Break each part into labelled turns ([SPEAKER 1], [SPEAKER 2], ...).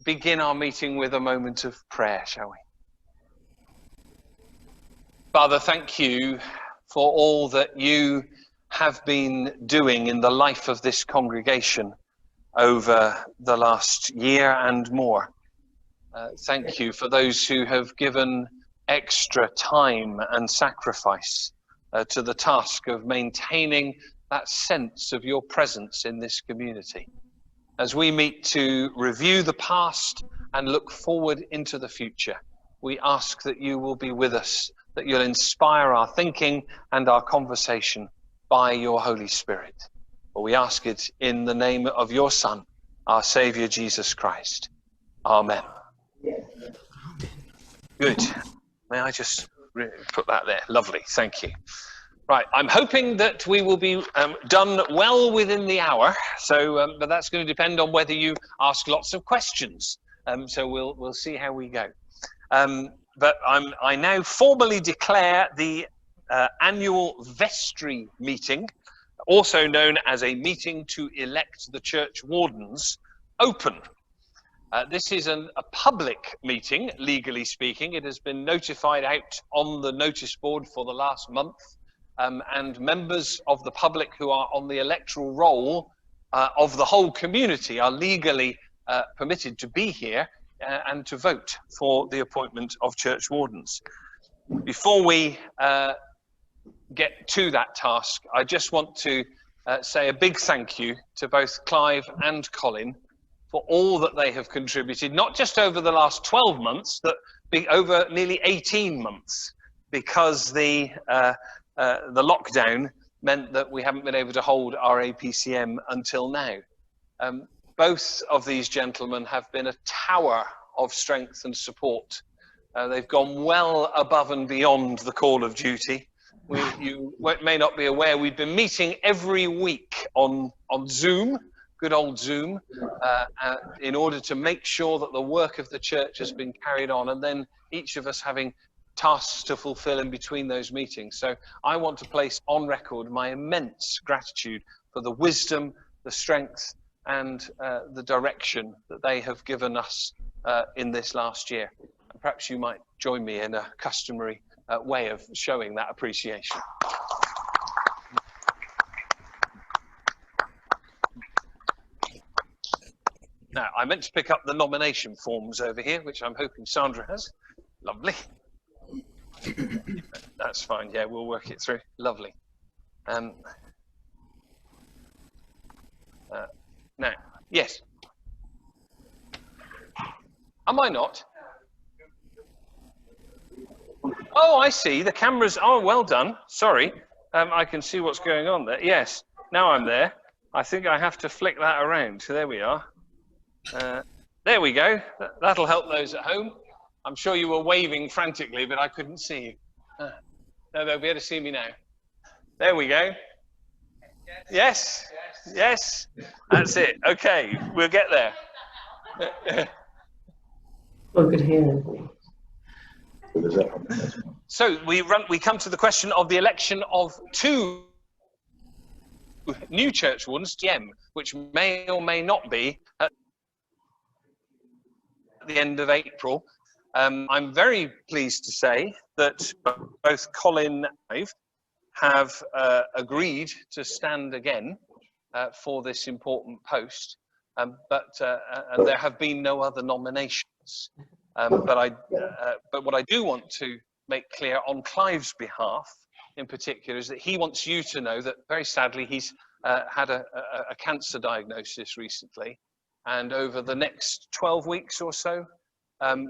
[SPEAKER 1] begin our meeting with a moment of prayer, shall we? Father, thank you for all that you have been doing in the life of this congregation over the last year and more. Thank you for those who have given extra time and sacrifice to the task of maintaining that sense of your presence in this community. As we meet to review the past and look forward into the future, we ask that you will be with us, that you'll inspire our thinking and our conversation by your Holy Spirit. For we ask it in the name of your Son, our Saviour, Jesus Christ. Amen. Good. May I just put that there? Lovely. Thank you. Right. I'm hoping that we will be done well within the hour. So, but that's going to depend on whether you ask lots of questions. So we'll see how we go. But I now formally declare the annual vestry meeting, also known as a meeting to elect the church wardens, open. This is a public meeting, legally speaking. It has been notified out on the notice board for the last month, and members of the public who are on the electoral roll of the whole community are legally permitted to be here and to vote for the appointment of church wardens. Before we get to that task, I just want to say a big thank you to both Clive and Colin for all that they have contributed, not just over the last 12 months, but over nearly 18 months, because the lockdown meant that we haven't been able to hold our APCM until now. Both of these gentlemen have been a tower of strength and support. They've gone well above and beyond the call of duty. You may not be aware, we've been meeting every week on Zoom, good old Zoom, in order to make sure that the work of the church has been carried on, and then each of us having tasks to fulfill in between those meetings. So I want to place on record my immense gratitude for the wisdom, the strength, and the direction that they have given us in this last year. And perhaps you might join me in a customary way of showing that appreciation. Now, I meant to pick up the nomination forms over here, which I'm hoping Sandra has. Lovely. That's fine. Yeah, we'll work it through. Lovely. Now, yes. Am I not? Oh, I see. The cameras. Oh, well done. Sorry. I can see what's going on there. Yes. Now I'm there. I think I have to flick that around. So there we are. There we go. That'll help those at home. I'm sure you were waving frantically, but I couldn't see you. No, they'll be able to see me now. There we go. Yes. Yes. That's it. Okay, we'll get there.
[SPEAKER 2] Well, good hearing.
[SPEAKER 1] So we come to the question of the election of two new church wardens, which may or may not be at the end of April. I'm very pleased to say that both Colin and Clive have agreed to stand again for this important post, but there have been no other nominations. But what I do want to make clear on Clive's behalf, in particular, is that he wants you to know that very sadly he's had a cancer diagnosis recently, and over the next 12 weeks or so,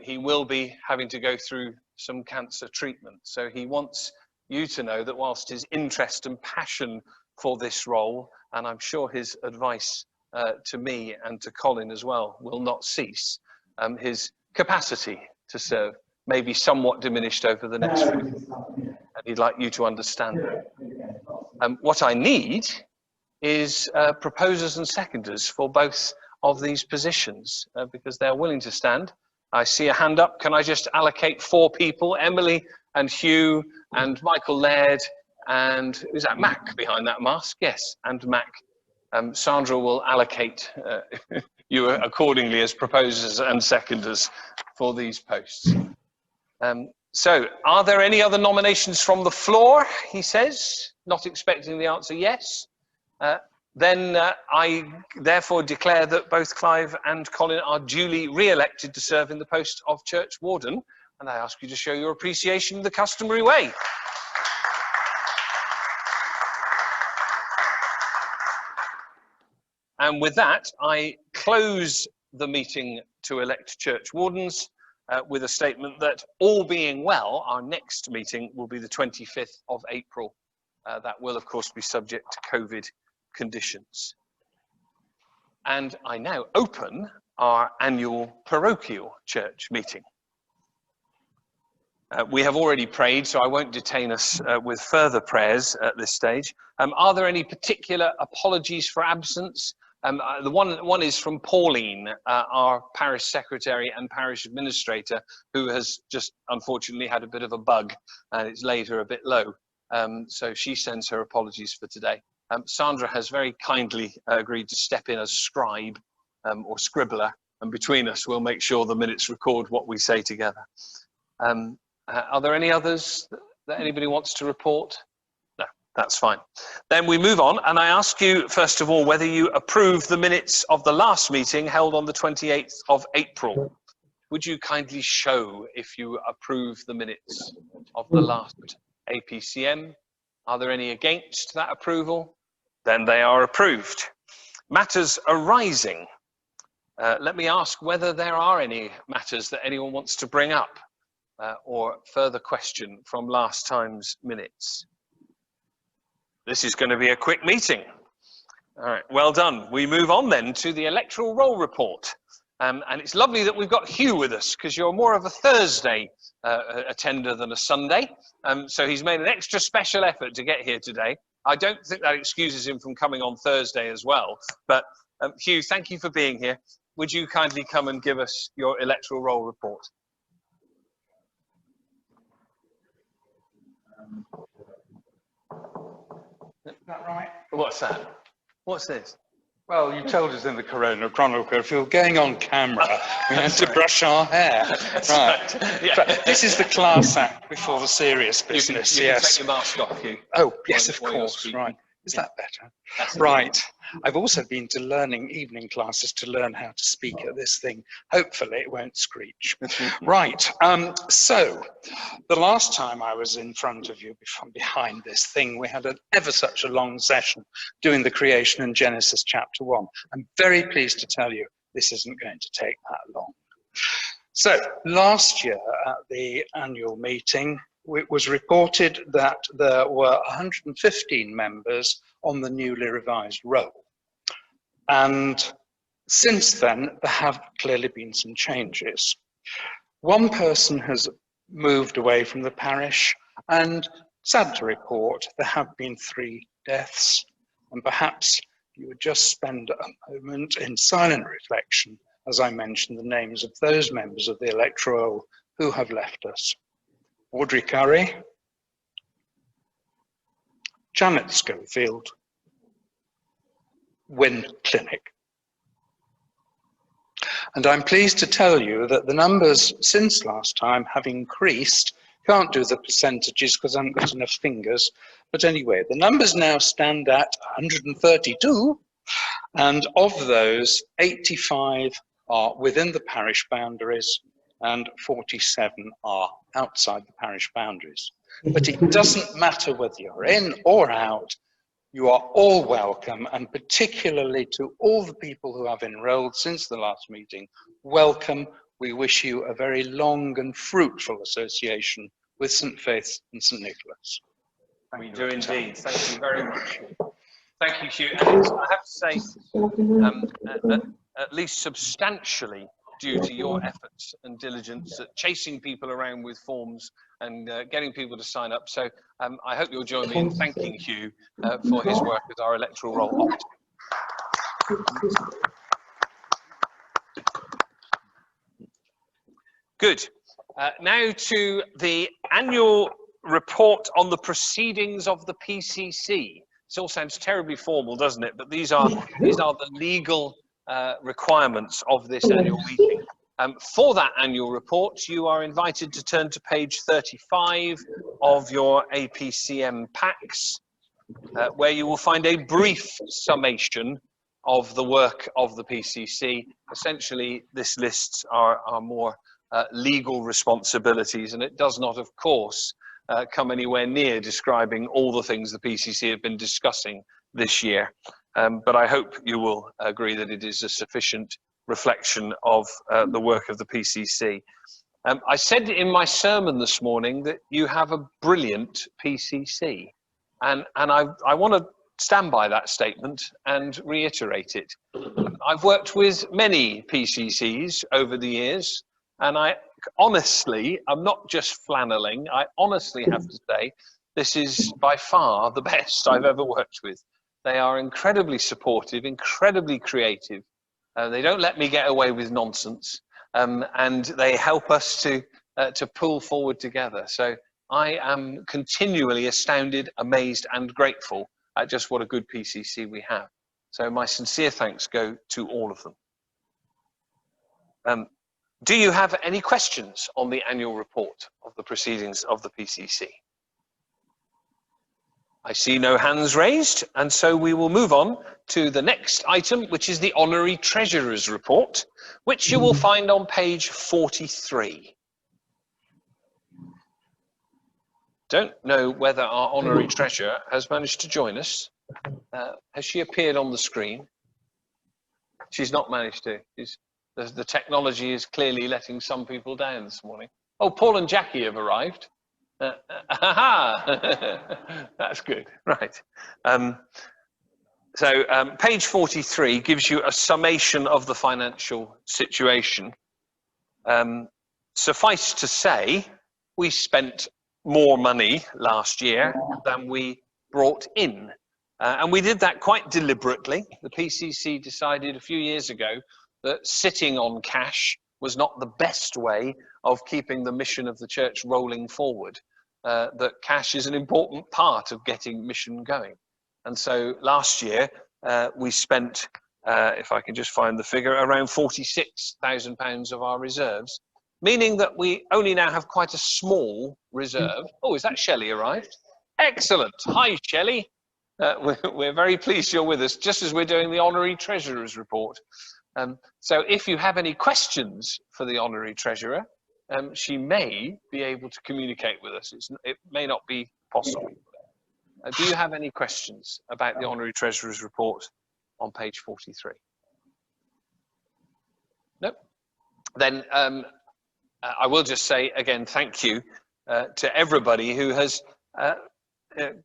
[SPEAKER 1] he will be having to go through some cancer treatment. So he wants you to know that whilst his interest and passion for this role, and I'm sure his advice to me and to Colin as well, will not cease, his capacity to serve may be somewhat diminished over the next few years, and he'd like you to understand that. What I need is proposers and seconders for both of these positions, because they're willing to stand. I see a hand up. Can I just allocate 4 people? Emily and Hugh and Michael Laird, and is that Mac behind that mask? Yes, and Mac. Sandra will allocate you accordingly as proposers and seconders for these posts. So, are there any other nominations from the floor, he says, not expecting the answer yes. Then I therefore declare that both Clive and Colin are duly re-elected to serve in the post of Church Warden, and I ask you to show your appreciation the customary way. And with that, I close the meeting to elect Church Wardens with a statement that, all being well, our next meeting will be the 25th of April. That will, of course, be subject to COVID conditions. And I now open our annual parochial church meeting. We have already prayed, so I won't detain us with further prayers at this stage. Are there any particular apologies for absence? The one is from Pauline, our parish secretary and parish administrator, who has just unfortunately had a bit of a bug and it's laid her a bit low. So she sends her apologies for today. Sandra has very kindly agreed to step in as scribe or scribbler, and between us we'll make sure the minutes record what we say together. Are there any others that anybody wants to report? No, that's fine. Then we move on, and I ask you first of all whether you approve the minutes of the last meeting held on the 28th of April. Would you kindly show if you approve the minutes of the last APCM? Are there any against that approval? Then they are approved. Matters arising. Let me ask whether there are any matters that anyone wants to bring up or further question from last time's minutes. This is going to be a quick meeting. All right, well done. We move on then to the electoral roll report. And it's lovely that we've got Hugh with us, because you're more of a Thursday attender than a Sunday. So he's made an extra special effort to get here today. I don't think that excuses him from coming on Thursday as well. But Hugh, thank you for being here. Would you kindly come and give us your electoral roll report?
[SPEAKER 3] Is that right?
[SPEAKER 1] What's that? What's this?
[SPEAKER 3] Well, you told us in the Corona Chronicle, if you were going on camera, we had to brush our hair. Right.
[SPEAKER 1] Yeah.
[SPEAKER 3] This is the class act before the serious business,
[SPEAKER 1] you can
[SPEAKER 3] yes.
[SPEAKER 1] take your mask off, Hugh.
[SPEAKER 3] Oh, yes, of
[SPEAKER 1] while you're
[SPEAKER 3] course,
[SPEAKER 1] speaking.
[SPEAKER 3] right. Is that better?
[SPEAKER 1] That's
[SPEAKER 3] Right. I've also been to learning evening classes to learn how to speak at this thing. Hopefully it won't screech. Right. So the last time I was in front of you, behind this thing, we had an ever such a long session doing the creation in Genesis chapter 1. I'm very pleased to tell you this isn't going to take that long. So last year at the annual meeting, it was reported that there were 115 members on the newly revised roll. And since then, there have clearly been some changes. One person has moved away from the parish, and sad to report, there have been 3 deaths. And perhaps you would just spend a moment in silent reflection as I mention the names of those members of the electoral who have left us. Audrey Curry, Janet Schofield, Wynne Clinic. And I'm pleased to tell you that the numbers since last time have increased. Can't do the percentages because I haven't got enough fingers. But anyway, the numbers now stand at 132. And of those, 85 are within the parish boundaries and 47 are outside the parish boundaries. But it doesn't matter whether you're in or out, you are all welcome, and particularly to all the people who have enrolled since the last meeting, welcome. We wish you a very long and fruitful association with St. Faith and St. Nicholas.
[SPEAKER 1] We do indeed. Thank you very much. Thank you, Hugh. And I have to say, at least substantially due to your efforts and diligence at chasing people around with forms and getting people to sign up. So I hope you'll join me in thanking Hugh for his work as our electoral roll officer. Good. Now to the annual report on the proceedings of the PCC. This all sounds terribly formal, doesn't it? But these are the legal requirements of this annual meeting. For that annual report, you are invited to turn to page 35 of your APCM packs, where you will find a brief summation of the work of the PCC. Essentially, this lists our more legal responsibilities, and it does not, of course, come anywhere near describing all the things the PCC have been discussing this year. But I hope you will agree that it is a sufficient reflection of the work of the PCC. I said in my sermon this morning that you have a brilliant PCC, and I want to stand by that statement and reiterate it. I've worked with many PCCs over the years, and I'm not just flanneling, I honestly have to say this is by far the best I've ever worked with. They are incredibly supportive, incredibly creative. They don't let me get away with nonsense, and they help us to pull forward together. So I am continually astounded, amazed, and grateful at just what a good PCC we have. So my sincere thanks go to all of them. Do you have any questions on the annual report of the proceedings of the PCC? I see no hands raised, and so we will move on to the next item, which is the Honorary Treasurer's Report, which you will find on page 43. Don't know whether our Honorary Treasurer has managed to join us. Has she appeared on the screen? She's not managed to. The technology is clearly letting some people down this morning. Oh, Paul and Jackie have arrived. That's good, right. Page 43 gives you a summation of the financial situation. Suffice to say, we spent more money last year than we brought in. And we did that quite deliberately. The PCC decided a few years ago that sitting on cash was not the best way of keeping the mission of the church rolling forward. That cash is an important part of getting mission going. And so last year we spent, if I can just find the figure, around £46,000 of our reserves, meaning that we only now have quite a small reserve. Oh, is that Shelley arrived? Excellent. Hi, Shelley. We're very pleased you're with us, just as we're doing the Honorary Treasurer's Report. So if you have any questions for the Honorary Treasurer, she may be able to communicate with us. It may not be possible. Do you have any questions about the Honorary Treasurer's Report on page 43? No? Then I will just say again, thank you to everybody who has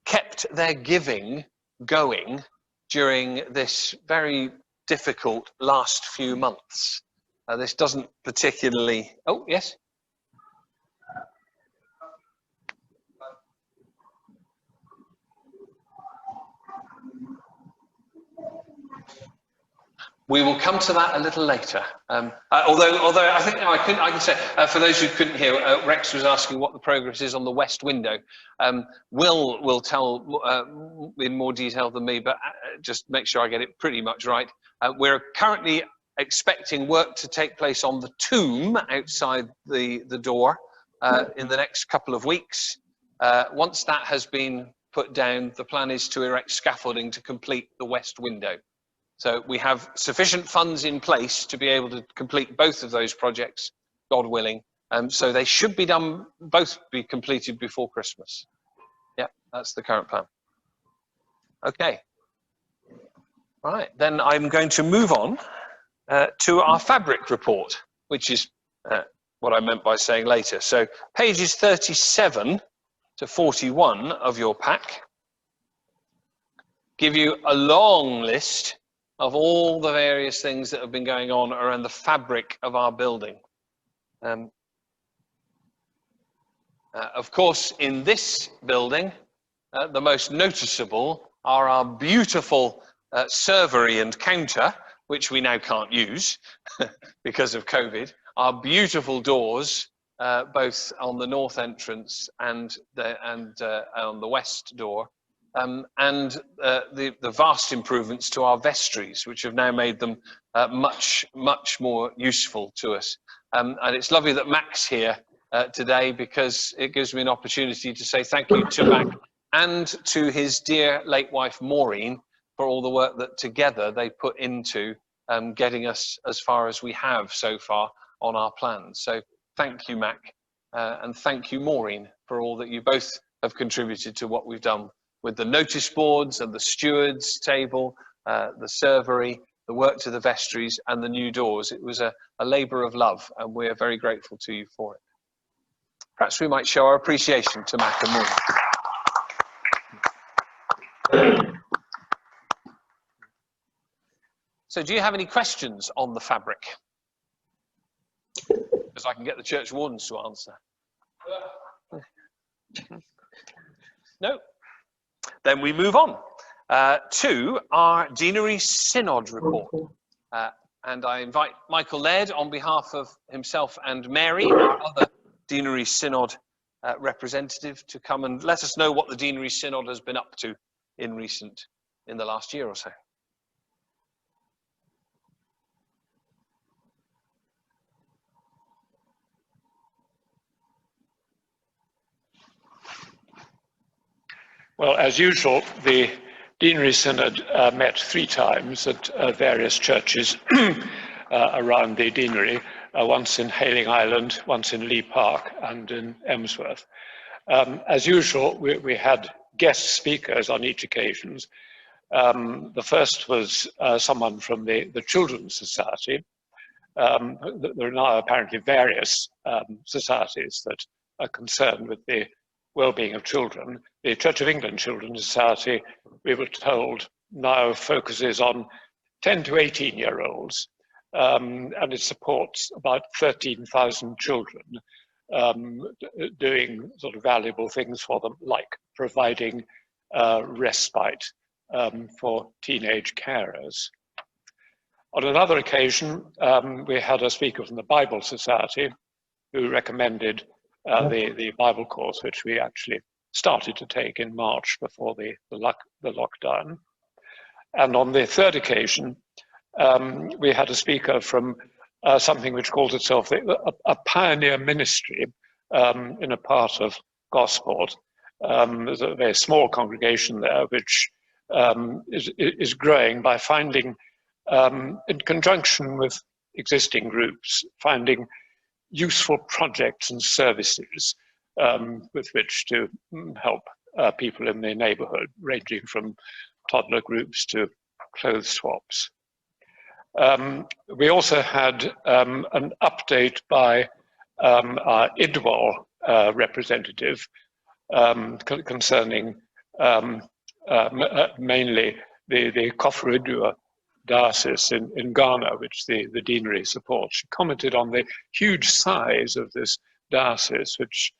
[SPEAKER 1] kept their giving going during this very difficult last few months. This doesn't particularly... Oh, yes? We will come to that a little later. Although I think I can say, for those who couldn't hear, Rex was asking what the progress is on the west window. Will tell in more detail than me, but just make sure I get it pretty much right. We're currently expecting work to take place on the tomb outside the door in the next couple of weeks. Once that has been put down, the plan is to erect scaffolding to complete the west window. So we have sufficient funds in place to be able to complete both of those projects, God willing. So they should be done, both be completed before Christmas. Yeah, that's the current plan. Okay. Right, then I'm going to move on to our fabric report, which is what I meant by saying later. So pages 37 to 41 of your pack give you a long list of all the various things that have been going on around the fabric of our building. Of course, in this building, the most noticeable are our beautiful servery and counter, which we now can't use because of COVID, our beautiful doors, both on the north entrance and on the west door, and the vast improvements to our vestries, which have now made them much more useful to us. And it's lovely that Mac's here today, because it gives me an opportunity to say thank you to Mac and to his dear late wife Maureen for all the work that together they put into getting us as far as we have so far on our plans. So thank you, Mac, and thank you, Maureen, for all that you both have contributed to what we've done with the notice boards and the stewards table, the servery, the work to the vestries and the new doors. It was a labour of love, and we're very grateful to you for it. Perhaps we might show our appreciation to Mac and Maureen. So do you have any questions on the fabric? Because I can get the church wardens to answer. No? Then we move on to our Deanery Synod report. And I invite Michael Laird on behalf of himself and Mary, our other Deanery Synod representative, to come and let us know what the Deanery Synod has been up to in the last year or so.
[SPEAKER 4] Well, as usual, the Deanery Synod met 3 times at various churches around the Deanery, once in Hayling Island, once in Lee Park, and in Emsworth. As usual, we had guest speakers on each occasion. The first was someone from the Children's Society. There are now apparently various societies that are concerned with the well-being of children. The Church of England Children's Society, we were told, now focuses on 10 to 18-year-olds, and it supports about 13,000 children, doing sort of valuable things for them, like providing respite for teenage carers. On another occasion, we had a speaker from the Bible Society who recommended the Bible course, which we actually started to take in March before the lockdown. And on the third occasion, we had a speaker from something which calls itself a pioneer ministry in a part of Gosport. There's a very small congregation there which is growing by finding, in conjunction with existing groups, finding useful projects and services with which to help people in the neighborhood, ranging from toddler groups to clothes swaps. We also had an update by our Idwal representative concerning mainly the Koforidua diocese in Ghana, which the deanery supports. She commented on the huge size of this diocese, which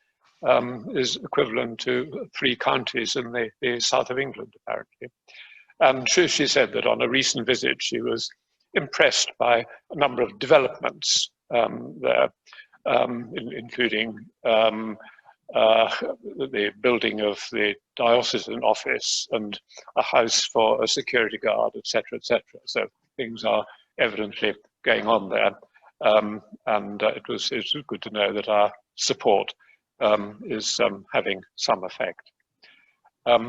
[SPEAKER 4] is equivalent to 3 counties in the south of England, apparently. And she said that on a recent visit, she was impressed by a number of developments there, including the building of the diocesan office and a house for a security guard, etc., etc. So things are evidently going on there, and it was good to know that our support is having some effect.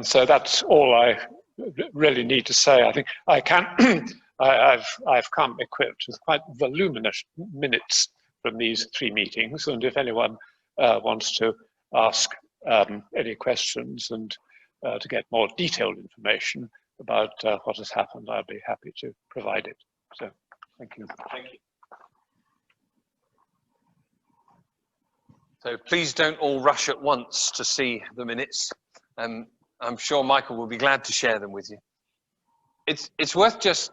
[SPEAKER 4] So that's all I really need to say. I think I can. I've come equipped with quite voluminous minutes from these 3 meetings, and if anyone wants to ask any questions and to get more detailed information about what has happened, I'd be happy to provide it. So, thank you.
[SPEAKER 1] Thank you. So please don't all rush at once to see the minutes. I'm sure Michael will be glad to share them with you. It's worth just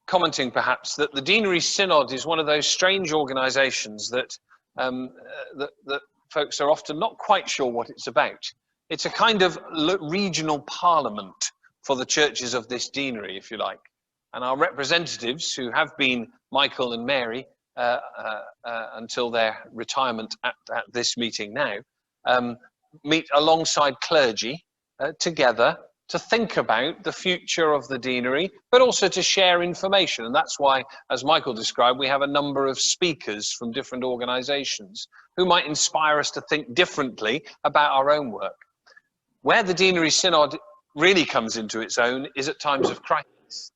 [SPEAKER 1] commenting, perhaps, that the Deanery Synod is one of those strange organisations that that folks are often not quite sure what it's about. It's a kind of regional parliament for the churches of this deanery, if you like. And our representatives, who have been Michael and Mary until their retirement at this meeting now, meet alongside clergy together to think about the future of the deanery, but also to share information. And that's why, as Michael described, we have a number of speakers from different organisations who might inspire us to think differently about our own work. Where the Deanery Synod really comes into its own is at times of crisis.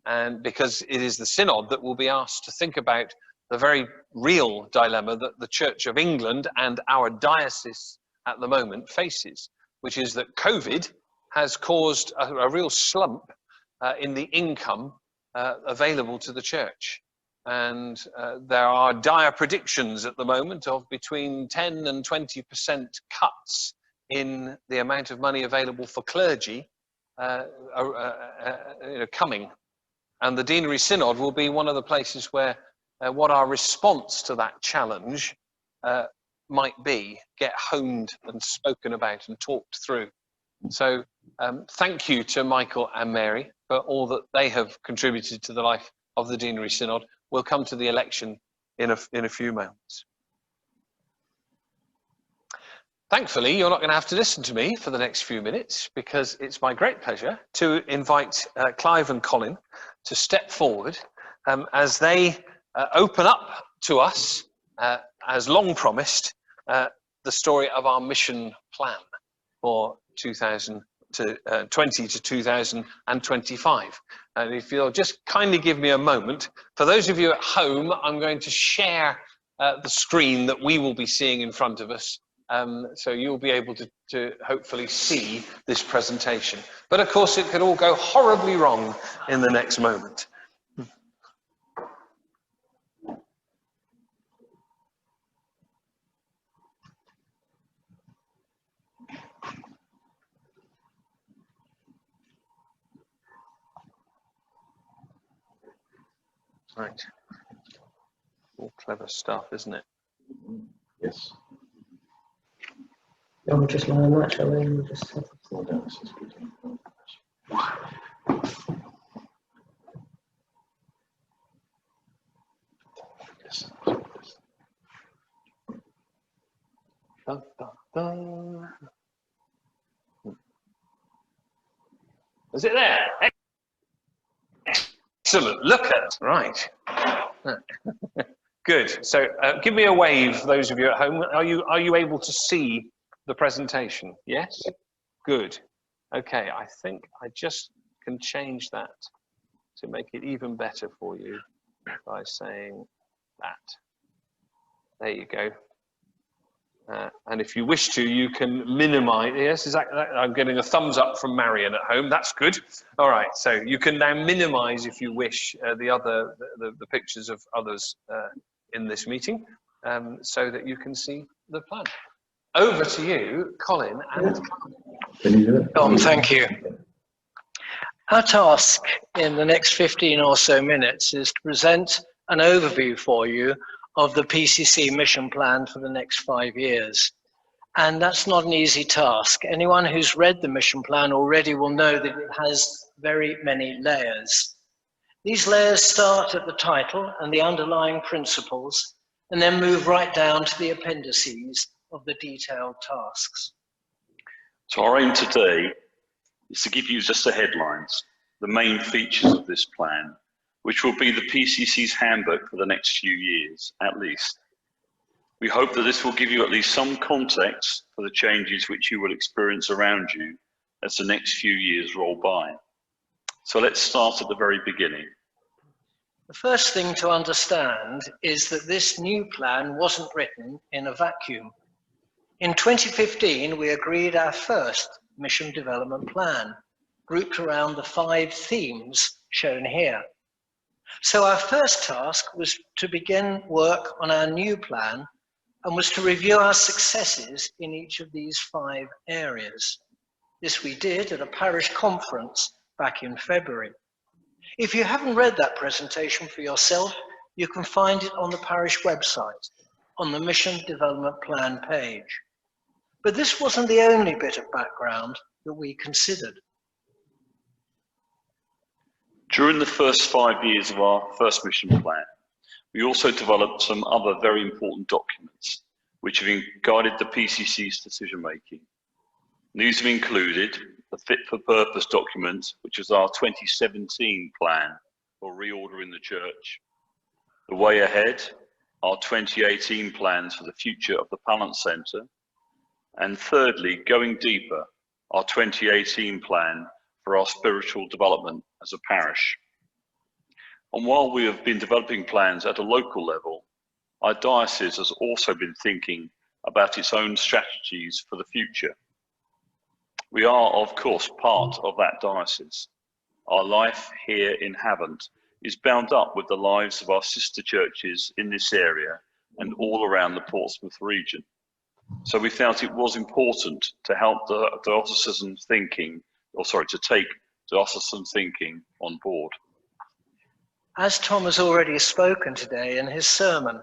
[SPEAKER 1] And because it is the Synod that will be asked to think about the very real dilemma that the Church of England and our diocese at the moment faces, which is that COVID has caused a real slump in the income available to the church. And there are dire predictions at the moment of between 10 and 20% cuts in the amount of money available for clergy coming. And the Deanery Synod will be one of the places where what our response to that challenge might be, get honed and spoken about and talked through. So thank you to Michael and Mary for all that they have contributed to the life of the Deanery Synod. We'll come to the election in a few moments. Thankfully, you're not going to have to listen to me for the next few minutes, because it's my great pleasure to invite Clive and Colin to step forward as they open up to us, as long promised, the story of our mission plan for 2020 to 2025. And if you'll just kindly give me a moment, for those of you at home, I'm going to share the screen that we will be seeing in front of us. So you'll be able to hopefully see this presentation. But of course, it could all go horribly wrong in the next moment. Right. All clever stuff, isn't it?
[SPEAKER 5] Yes.
[SPEAKER 2] Yeah, we'll just lie on that, shall we? We'll just
[SPEAKER 5] Slow down, this is good. Yes.
[SPEAKER 1] Dun, dun, dun. Is it there? Excellent. Look at right. Good. So give me a wave, those of you at home. Are you able to see the presentation? Yes? Good. Okay, I think I just can change that to make it even better for you by saying that. There you go. And if you wish to, you can minimize. Yes, exactly. I'm getting a thumbs up from Marion at home. That's good. All right. So you can now minimize, if you wish, the pictures of others in this meeting, so that you can see the plan. Over to you, Colin and
[SPEAKER 5] Can you do it?
[SPEAKER 6] Tom, thank you. Our task in the next 15 or so minutes is to present an overview for you of the PCC mission plan for the next 5 years. And that's not an easy task. Anyone who's read the mission plan already will know that it has very many layers. These layers start at the title and the underlying principles, and then move right down to the appendices of the detailed tasks.
[SPEAKER 7] So our aim today is to give you just the headlines, the main features of this plan, which will be the PCC's handbook for the next few years, at least. We hope that this will give you at least some context for the changes which you will experience around you as the next few years roll by. So let's start at the very beginning.
[SPEAKER 6] The first thing to understand is that this new plan wasn't written in a vacuum. In 2015, we agreed our first mission development plan, grouped around the 5 themes shown here. So our first task was to begin work on our new plan and was to review our successes in each of these 5 areas. This we did at a parish conference back in February. If you haven't read that presentation for yourself, you can find it on the parish website, on the Mission Development Plan page. But this wasn't the only bit of background that we considered.
[SPEAKER 7] During the first 5 years of our first mission plan, we also developed some other very important documents which have guided the PCC's decision making. These have included the Fit for Purpose document, which is our 2017 plan for reordering the church, the way ahead, our 2018 plans for the future of the Pallant Centre, and thirdly, going deeper, our 2018 plan for our spiritual development as a parish. And while we have been developing plans at a local level, our diocese has also been thinking about its own strategies for the future. We are, of course, part of that diocese. Our life here in Havant is bound up with the lives of our sister churches in this area and all around the Portsmouth region. So we felt it was important to help the diocesan thinking, to take diocesan thinking on board.
[SPEAKER 6] As Tom has already spoken today in his sermon,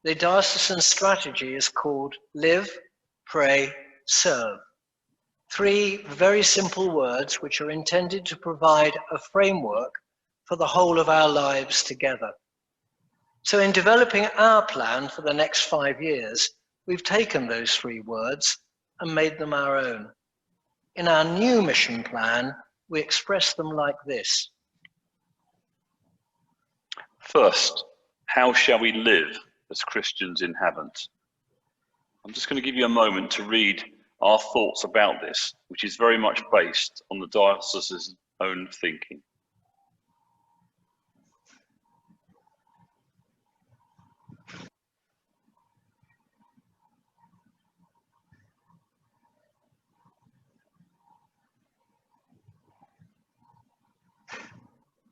[SPEAKER 6] the diocesan strategy is called Live, Pray, Serve. 3 very simple words which are intended to provide a framework for the whole of our lives together. So in developing our plan for the next 5 years, we've taken those 3 words and made them our own. In our new mission plan, we express them like this.
[SPEAKER 7] First, how shall we live as Christians in Havant? I'm just going to give you a moment to read our thoughts about this, which is very much based on the diocese's own thinking.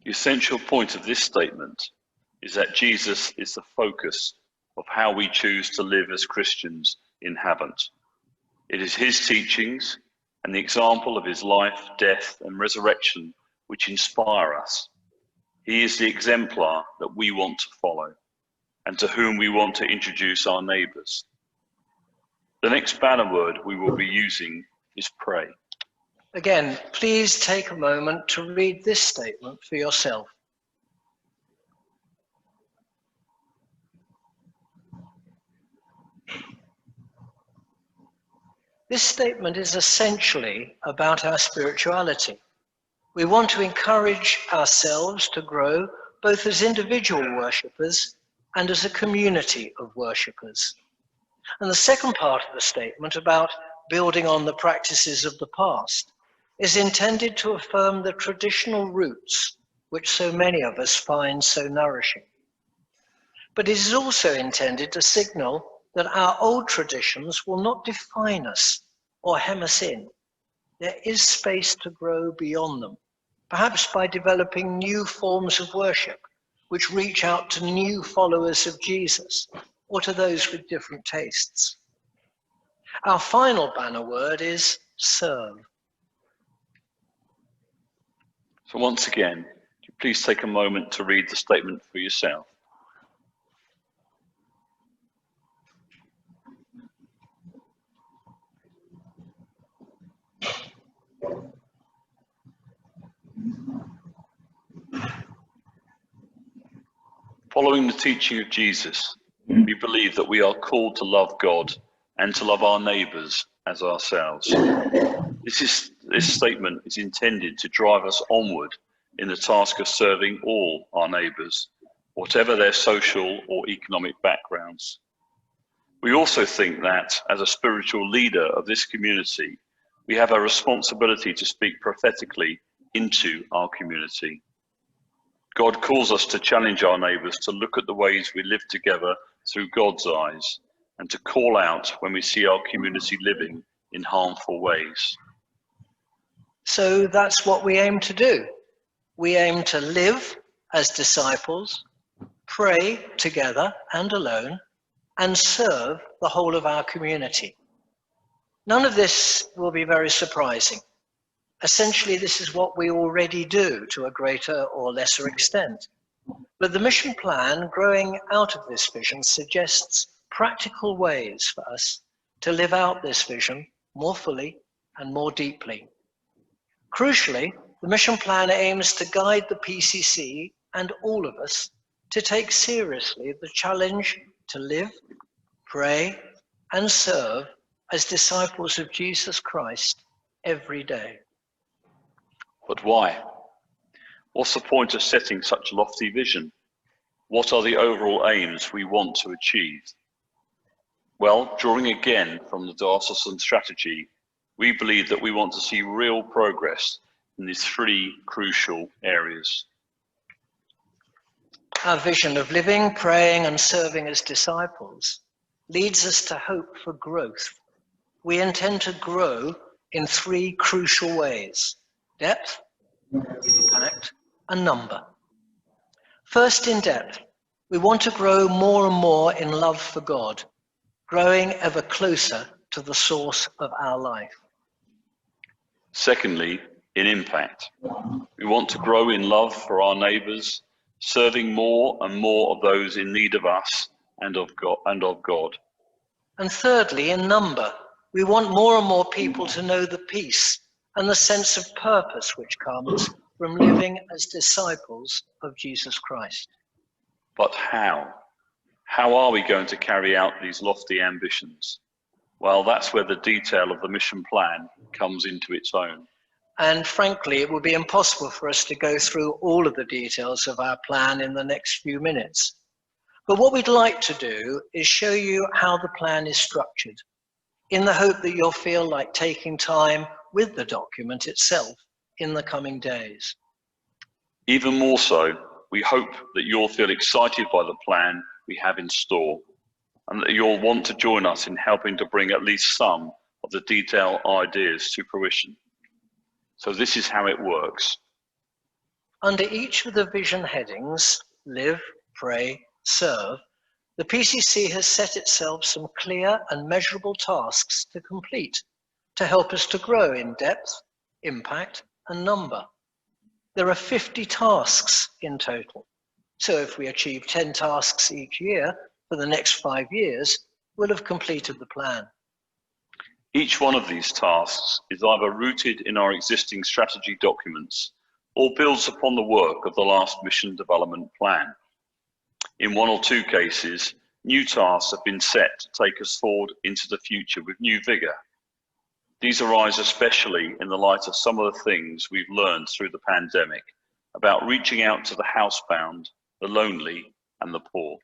[SPEAKER 7] The essential point of this statement is that Jesus is the focus of how we choose to live as Christians in Havant. It is his teachings and the example of his life, death, and resurrection which inspire us. He is the exemplar that we want to follow and to whom we want to introduce our neighbours. The next banner word we will be using is pray.
[SPEAKER 6] Again, please take a moment to read this statement for yourself. This statement is essentially about our spirituality. We want to encourage ourselves to grow both as individual worshippers and as a community of worshippers. And the second part of the statement about building on the practices of the past is intended to affirm the traditional roots which so many of us find so nourishing. But it is also intended to signal that our old traditions will not define us or hem us in. There is space to grow beyond them, perhaps by developing new forms of worship which reach out to new followers of Jesus or to those with different tastes. Our final banner word is serve.
[SPEAKER 7] So once again, please take a moment to read the statement for yourself. Following the teaching of Jesus, we believe that we are called to love God and to love our neighbours as ourselves. This statement is intended to drive us onward in the task of serving all our neighbours, whatever their social or economic backgrounds. We also think that, as a spiritual leader of this community, we have a responsibility to speak prophetically into our community. God calls us to challenge our neighbours to look at the ways we live together through God's eyes and to call out when we see our community living in harmful ways.
[SPEAKER 6] So that's what we aim to do. We aim to live as disciples, pray together and alone, and serve the whole of our community. None of this will be very surprising. Essentially, this is what we already do to a greater or lesser extent. But the mission plan growing out of this vision suggests practical ways for us to live out this vision more fully and more deeply. Crucially, the mission plan aims to guide the PCC and all of us to take seriously the challenge to live, pray, and serve as disciples of Jesus Christ every day.
[SPEAKER 7] But why? What's the point of setting such a lofty vision? What are the overall aims we want to achieve? Well, drawing again from the diocesan strategy, we believe that we want to see real progress in these three crucial areas.
[SPEAKER 6] Our vision of living, praying, and serving as disciples leads us to hope for growth. We intend to grow in three crucial ways: depth, impact, and number. First, in depth, we want to grow more and more in love for God, growing ever closer to the source of our life.
[SPEAKER 7] Secondly, in impact, we want to grow in love for our neighbours, serving more and more of those in need of us and of God.
[SPEAKER 6] And thirdly, in number, we want more and more people to know the peace and the sense of purpose which comes from living as disciples of Jesus Christ.
[SPEAKER 7] But how? How are we going to carry out these lofty ambitions? Well, that's where the detail of the mission plan comes into its own.
[SPEAKER 6] And frankly, it would be impossible for us to go through all of the details of our plan in the next few minutes. But what we'd like to do is show you how the plan is structured, in the hope that you'll feel like taking time with the document itself in the coming days.
[SPEAKER 7] Even more so, we hope that you'll feel excited by the plan we have in store, and that you'll want to join us in helping to bring at least some of the detailed ideas to fruition. So this is how it works.
[SPEAKER 6] Under each of the vision headings, live, pray, serve, the PCC has set itself some clear and measurable tasks to complete to help us to grow in depth, impact, and number. There are 50 tasks in total. So if we achieve 10 tasks each year for the next 5 years, we'll have completed the plan.
[SPEAKER 7] Each one of these tasks is either rooted in our existing strategy documents or builds upon the work of the last mission development plan. In one or two cases, new tasks have been set to take us forward into the future with new vigour. These arise especially in the light of some of the things we've learned through the pandemic about reaching out to the housebound, the lonely, and the poor.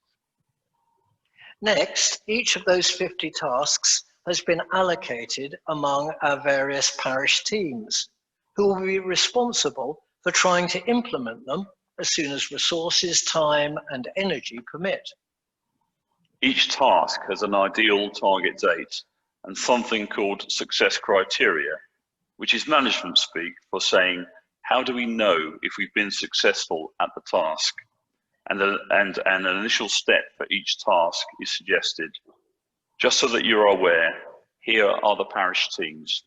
[SPEAKER 6] Next, each of those 50 tasks has been allocated among our various parish teams, who will be responsible for trying to implement them as soon as resources, time, and energy permit.
[SPEAKER 7] Each task has an ideal target date and something called success criteria, which is management speak for saying, how do we know if we've been successful at the task? And an initial step for each task is suggested. Just so that you're aware, here are the parish teams.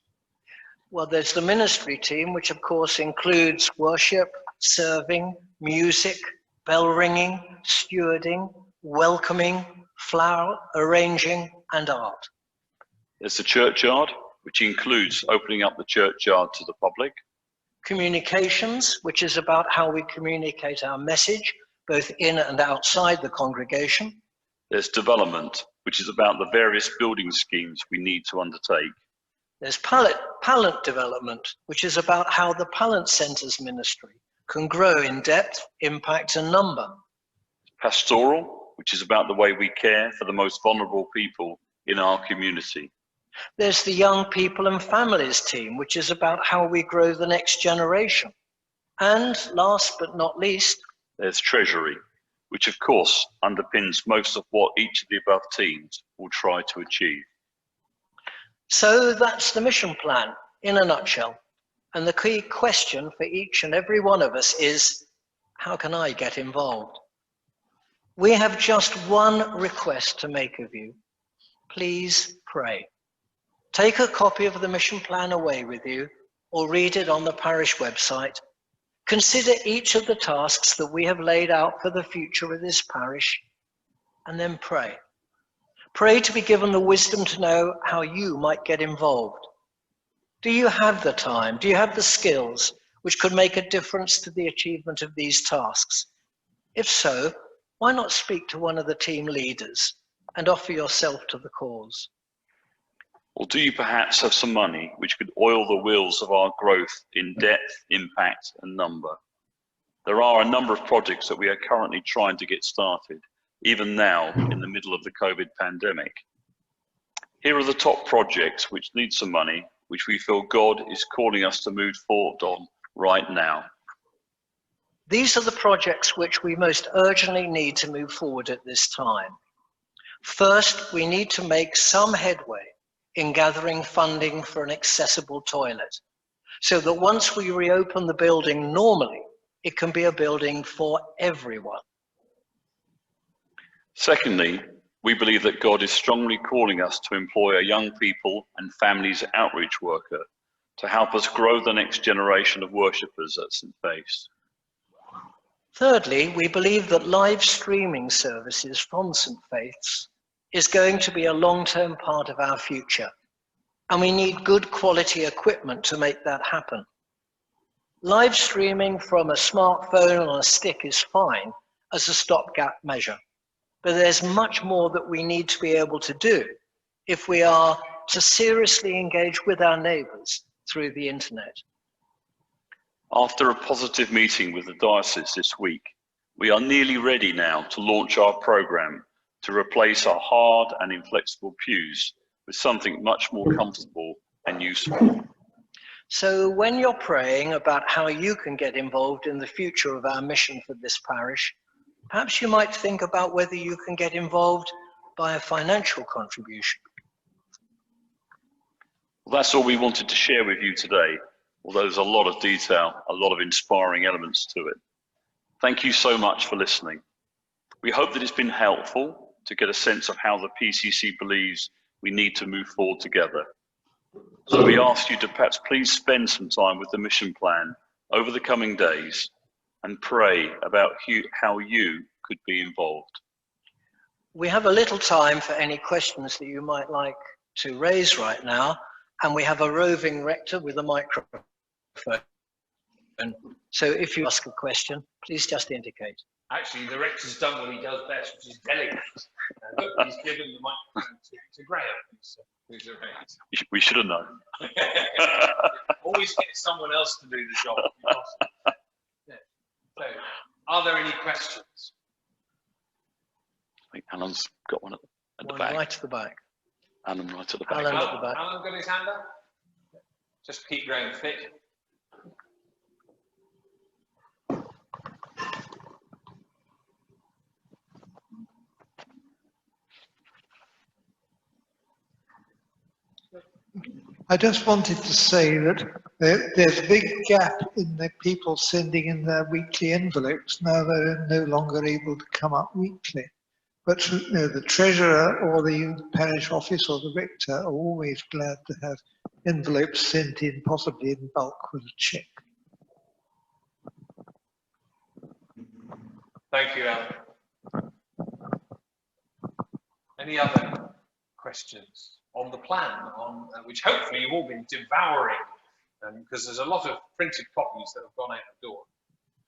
[SPEAKER 6] Well, there's the ministry team, which of course includes worship, serving, music, bell ringing, stewarding, welcoming, flower arranging, and art.
[SPEAKER 7] There's the churchyard, which includes opening up the churchyard to the public.
[SPEAKER 6] Communications, which is about how we communicate our message, both in and outside the congregation.
[SPEAKER 7] There's development, which is about the various building schemes we need to undertake.
[SPEAKER 6] There's pallant development, which is about how the Pallant Centres ministry can grow in depth, impact, and number.
[SPEAKER 7] Pastoral, which is about the way we care for the most vulnerable people in our community.
[SPEAKER 6] There's the young people and families team, which is about how we grow the next generation. And last but not least,
[SPEAKER 7] there's treasury, which of course underpins most of what each of the above teams will try to achieve.
[SPEAKER 6] So that's the mission plan in a nutshell. And the key question for each and every one of us is, how can I get involved? We have just one request to make of you. Please pray. Take a copy of the mission plan away with you or read it on the parish website. Consider each of the tasks that we have laid out for the future of this parish, and then pray. Pray to be given the wisdom to know how you might get involved. Do you have the time? Do you have the skills which could make a difference to the achievement of these tasks? If so, why not speak to one of the team leaders and offer yourself to the cause?
[SPEAKER 7] Or do you perhaps have some money which could oil the wheels of our growth in depth, impact and number? There are a number of projects that we are currently trying to get started, even now in the middle of the COVID pandemic. Here are the top projects which need some money, which we feel God is calling us to move forward on right now.
[SPEAKER 6] These are the projects which we most urgently need to move forward at this time. First, we need to make some headway in gathering funding for an accessible toilet, so that once we reopen the building normally, it can be a building for everyone.
[SPEAKER 7] Secondly, we believe that God is strongly calling us to employ a young people and families outreach worker to help us grow the next generation of worshippers at St. Faith's.
[SPEAKER 6] Thirdly, we believe that live streaming services from St. Faith's is going to be a long-term part of our future, and we need good quality equipment to make that happen. Live streaming from a smartphone on a stick is fine as a stopgap measure, but there's much more that we need to be able to do if we are to seriously engage with our neighbours through the internet.
[SPEAKER 7] After a positive meeting with the diocese this week, we are nearly ready now to launch our programme to replace our hard and inflexible pews with something much more comfortable and useful.
[SPEAKER 6] So when you're praying about how you can get involved in the future of our mission for this parish, perhaps you might think about whether you can get involved by a financial contribution.
[SPEAKER 7] Well, that's all we wanted to share with you today, although there's a lot of detail, a lot of inspiring elements to it. Thank you so much for listening. We hope that it's been helpful to get a sense of how the PCC believes we need to move forward together. So we ask you to perhaps please spend some time with the mission plan over the coming days and pray about how you could be involved.
[SPEAKER 6] We have a little time for any questions that you might like to raise right now, and we have a roving rector with a microphone. So if you ask a question, please just indicate.
[SPEAKER 1] Actually, the rector's done what he does best, which is delegate. Look, he's given the microphone to Graham, who's the rector.
[SPEAKER 7] We should have known.
[SPEAKER 1] Always get someone else to do the job. Yeah. So, are there any questions?
[SPEAKER 7] I think Alan's got one at the
[SPEAKER 6] One
[SPEAKER 7] back.
[SPEAKER 6] right at the back.
[SPEAKER 7] Alan right at the back.
[SPEAKER 6] Alan at the back.
[SPEAKER 1] Alan got his hand up? Just keep growing fit.
[SPEAKER 8] I just wanted to say that there's a big gap in the people sending in their weekly envelopes. Now they're no longer able to come up weekly. But you know, the treasurer or the parish office or the rector are always glad to have envelopes sent in, possibly in bulk with a cheque.
[SPEAKER 1] Thank you, Alan. Any other questions on the plan, on which hopefully you've all been devouring, because there's a lot of printed copies that have gone out the door.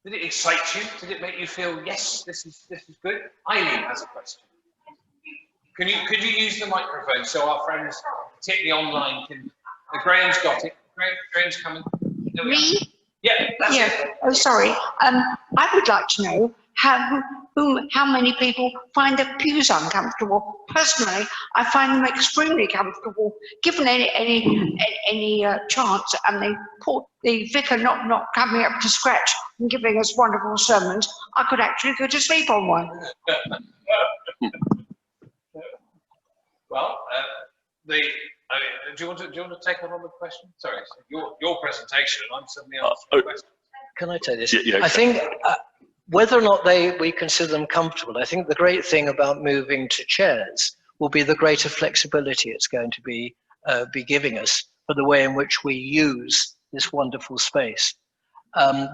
[SPEAKER 1] Did it excite you? Did it make you feel, yes, this is good? Eileen has a question. Could you use the microphone so our friends, particularly online, can? Graham's got it. Graham's coming.
[SPEAKER 9] Me?
[SPEAKER 1] Yeah, that's
[SPEAKER 9] Yeah.
[SPEAKER 1] it.
[SPEAKER 9] Oh, sorry. I would like to know how many people find the pews uncomfortable. Personally, I find them extremely comfortable. Given any chance, and the vicar not coming up to scratch and giving us wonderful sermons, I could actually go to sleep on one.
[SPEAKER 1] Well, do you want to take on the question? Sorry, your presentation, and I'm suddenly asking a question.
[SPEAKER 6] Can I take this?
[SPEAKER 7] Yeah,
[SPEAKER 6] I think whether or not we consider them comfortable, I think the great thing about moving to chairs will be the greater flexibility it's going to be giving us for the way in which we use this wonderful space.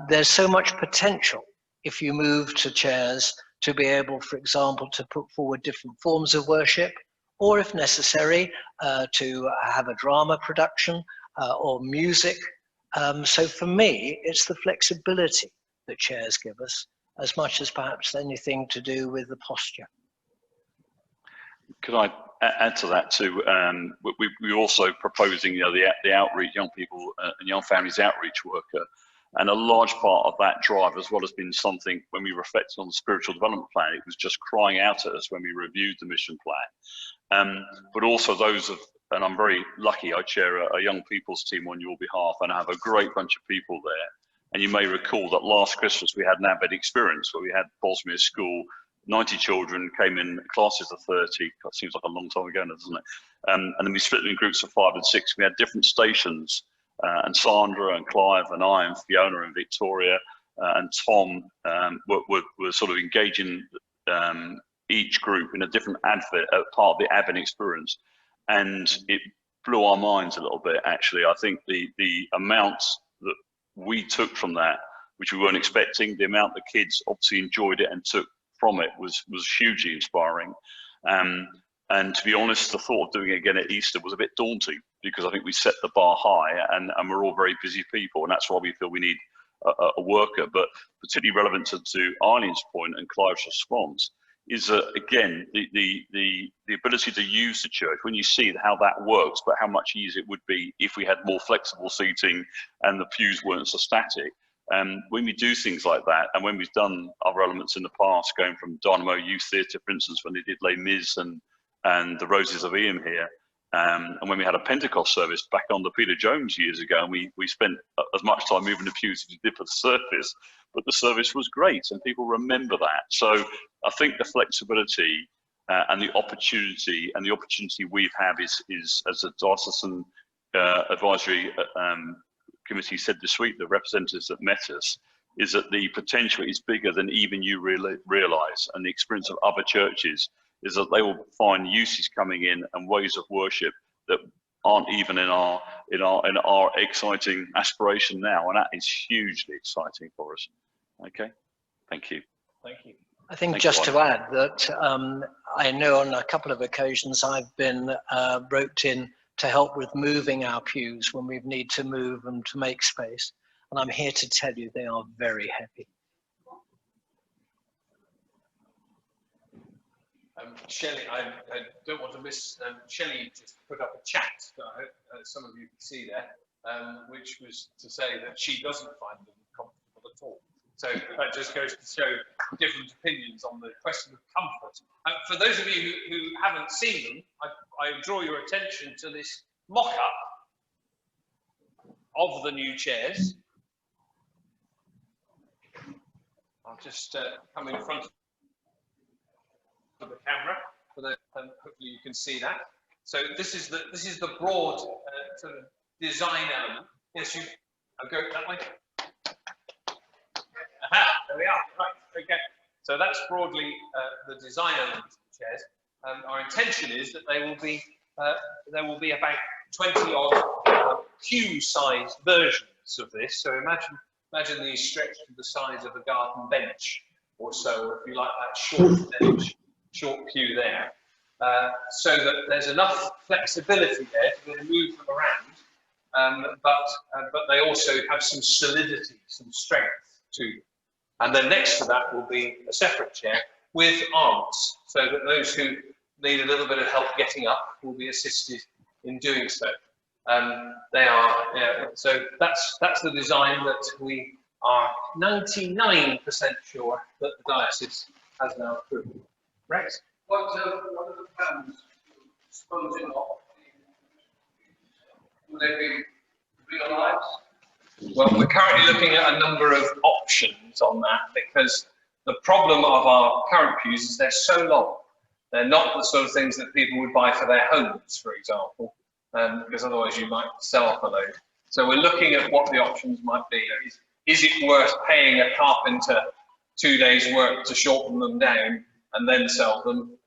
[SPEAKER 6] There's so much potential if you move to chairs to be able, for example, to put forward different forms of worship, or if necessary, to have a drama production or music. So for me, it's the flexibility that chairs give us, as much as perhaps anything to do with the posture.
[SPEAKER 7] Could I add to that too? We're also proposing, the outreach, young people and young families outreach worker, and a large part of that drive as well has been something when we reflected on the spiritual development plan. It was just crying out at us when we reviewed the mission plan, but also those of. And I'm very lucky, I chair a young people's team on your behalf, and I have a great bunch of people there. And you may recall that last Christmas we had an ABED experience where we had Bosmere School, 90 children came in, classes of 30, that seems like a long time ago now, doesn't it? And then we split them in groups of 5 and 6. We had different stations, and Sandra and Clive and I and Fiona and Victoria and Tom were sort of engaging each group in a different part of the ABED experience. And it blew our minds a little bit, actually. I think the amounts that we took from that, which we weren't expecting, the amount the kids obviously enjoyed it and took from it was hugely inspiring. And to be honest, the thought of doing it again at Easter was a bit daunting, because I think we set the bar high, and we're all very busy people, and that's why we feel we need a worker. But particularly relevant to Eileen's point and Clive's response, is again the ability to use the church when you see how that works, but how much easier it would be if we had more flexible seating and the pews weren't so static. When we do things like that, and when we've done other elements in the past, going from Dynamo Youth Theatre, for instance, when they did Les Mis and the Roses of Ian here, and when we had a Pentecost service back on the Peter Jones years ago, and we spent as much time moving the pews as we did for the service, but the service was great and people remember that. So I think the flexibility and the opportunity we have is as a diocesan advisory committee said this week, the representatives that met us, is that the potential is bigger than even you realise, and the experience of other churches is that they will find uses coming in and ways of worship that aren't even in our exciting aspiration now, and that is hugely exciting for us. Okay, thank you.
[SPEAKER 6] Thank you. I think just to add that I know on a couple of occasions I've been roped in to help with moving our pews when we need to move them to make space, and I'm here to tell you they are very heavy.
[SPEAKER 1] Shelley, I don't want to miss, Shelley just put up a chat that I hope some of you can see there, which was to say that she doesn't find them comfortable at all. So that just goes to show different opinions on the question of comfort. For those of you who haven't seen them, I draw your attention to this mock-up of the new chairs. I'll just come in front of the camera, and hopefully you can see that. So this is the broad sort of design element. Yes, I'll go that way. Aha, there we are. Right, okay. So that's broadly the design element of the chairs. Our intention is that there will be about 20 odd pew-sized versions of this. So imagine these stretched to the size of a garden bench or so, or if you like that short bench, short pew there, so that there's enough flexibility there to move them around, but they also have some solidity, some strength to them. And then next to that will be a separate chair with arms, so that those who need a little bit of help getting up will be assisted in doing so. So that's the design that we are 99% sure that the diocese has now approved. Rex? What are the plans disposing of? Will they be realised? Well, we're currently looking at a number of options on that, because the problem of our current pews is they're so long. They're not the sort of things that people would buy for their homes, for example, because otherwise you might sell off a load. So we're looking at what the options might be. Is it worth paying a carpenter 2 days' work to shorten them down and then sell them,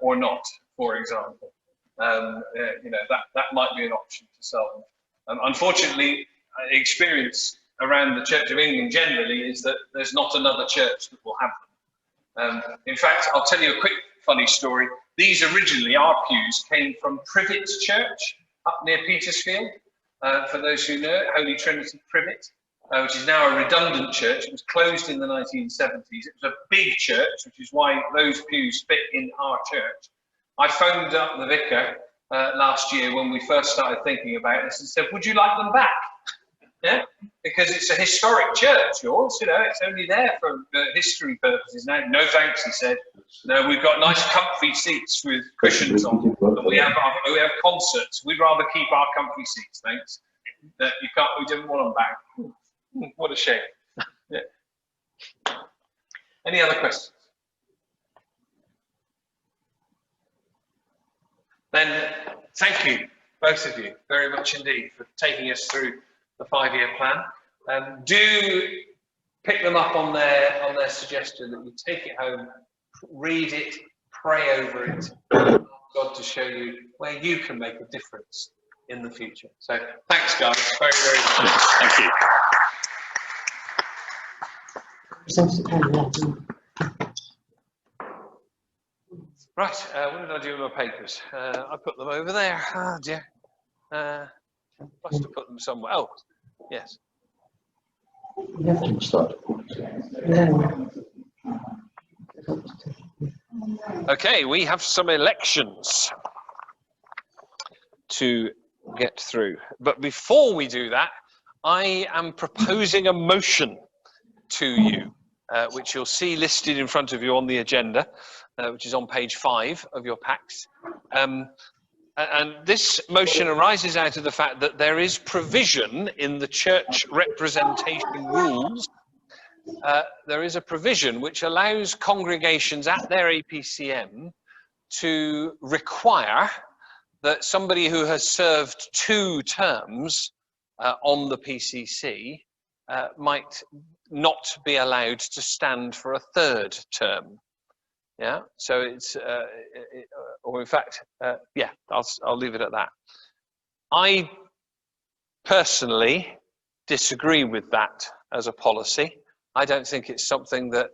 [SPEAKER 1] or not, for example? That might be an option to sell them. Unfortunately, experience around the Church of England generally is that there's not another church that will have them. In fact, I'll tell you a quick funny story. These originally, our pews, came from Privet Church up near Petersfield. For those who know it, Holy Trinity Privet, which is now a redundant church. It was closed in the 1970s. It was a big church, which is why those pews fit in our church. I phoned up the vicar last year when we first started thinking about this and said, would you like them back? Yeah, because it's a historic church, yours, you know, it's only there for history purposes now. No thanks, he said. No, we've got nice comfy seats with cushions on, and we have concerts. We'd rather keep our comfy seats, thanks. We didn't want them back. What a shame. Yeah. Any other questions? Then thank you, both of you, very much indeed for taking us through the 5-year plan. Do pick them up on their suggestion that you take it home, read it, pray over it, ask God to show you where you can make a difference in the future. So thanks, guys, very, very much.
[SPEAKER 7] Thank you.
[SPEAKER 1] Right, what did I do with my papers? I put them over there. Oh dear. Must have put them somewhere. Oh, yes.
[SPEAKER 5] You have to start.
[SPEAKER 1] Okay, we have some elections to get through. But before we do that, I am proposing a motion to you, which you'll see listed in front of you on the agenda, which is on page 5 of your packs. And this motion arises out of the fact that there is provision in the church representation rules. There is a provision which allows congregations at their APCM to require that somebody who has served 2 terms on the PCC might not be allowed to stand for a 3rd term. Yeah, so it's, or in fact, yeah, I'll leave it at that. I personally disagree with that as a policy. I don't think it's something that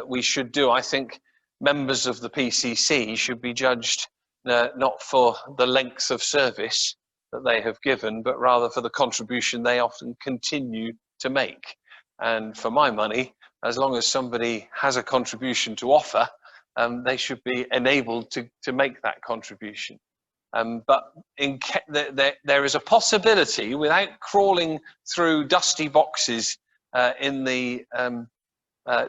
[SPEAKER 1] we should do. I think members of the PCC should be judged not for the length of service that they have given, but rather for the contribution they often continue to make. And for my money, as long as somebody has a contribution to offer, they should be enabled to make that contribution. But there is a possibility, without crawling through dusty boxes in the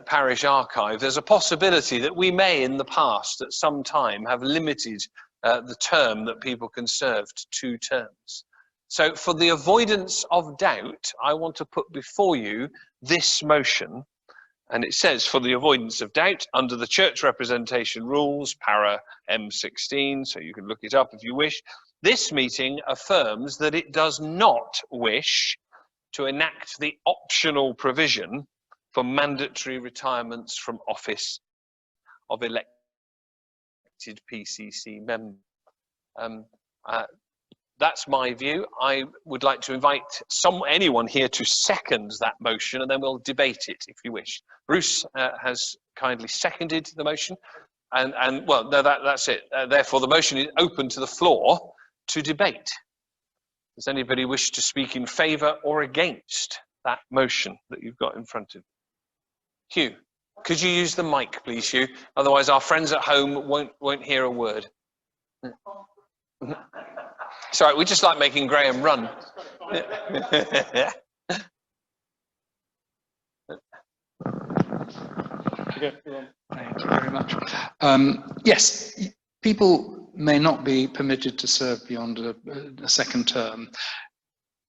[SPEAKER 1] parish archive, there's a possibility that we may in the past at some time have limited the term that people can serve to 2 terms. So for the avoidance of doubt, I want to put before you this motion. And it says, for the avoidance of doubt, under the church representation rules, para M16, so you can look it up if you wish, this meeting affirms that it does not wish to enact the optional provision for mandatory retirements from office of elected PCC members. That's my view. I would like to invite anyone here to second that motion, and then we'll debate it if you wish. Bruce has kindly seconded the motion, and well, no, that's it. Therefore, the motion is open to the floor to debate. Does anybody wish to speak in favour or against that motion that you've got in front of you? Hugh, could you use the mic, please, Hugh? Otherwise, our friends at home won't hear a word. Sorry, we just like making Graham run.
[SPEAKER 3] Thank you very much. Yes, people may not be permitted to serve beyond a 2nd term.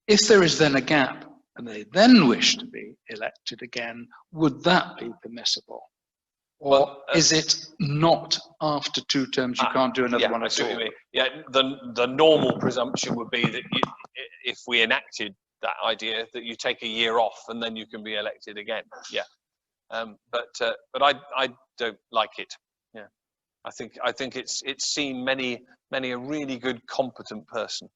[SPEAKER 3] If there is then a gap and they then wish to be elected again, would that be permissible? Or is it not after 2 terms you can't do another one at all?
[SPEAKER 1] Yeah, the normal presumption would be that if we enacted that idea, that you take a year off and then you can be elected again. Yeah, but I don't like it. Yeah, I think it's seen many a really good, competent person,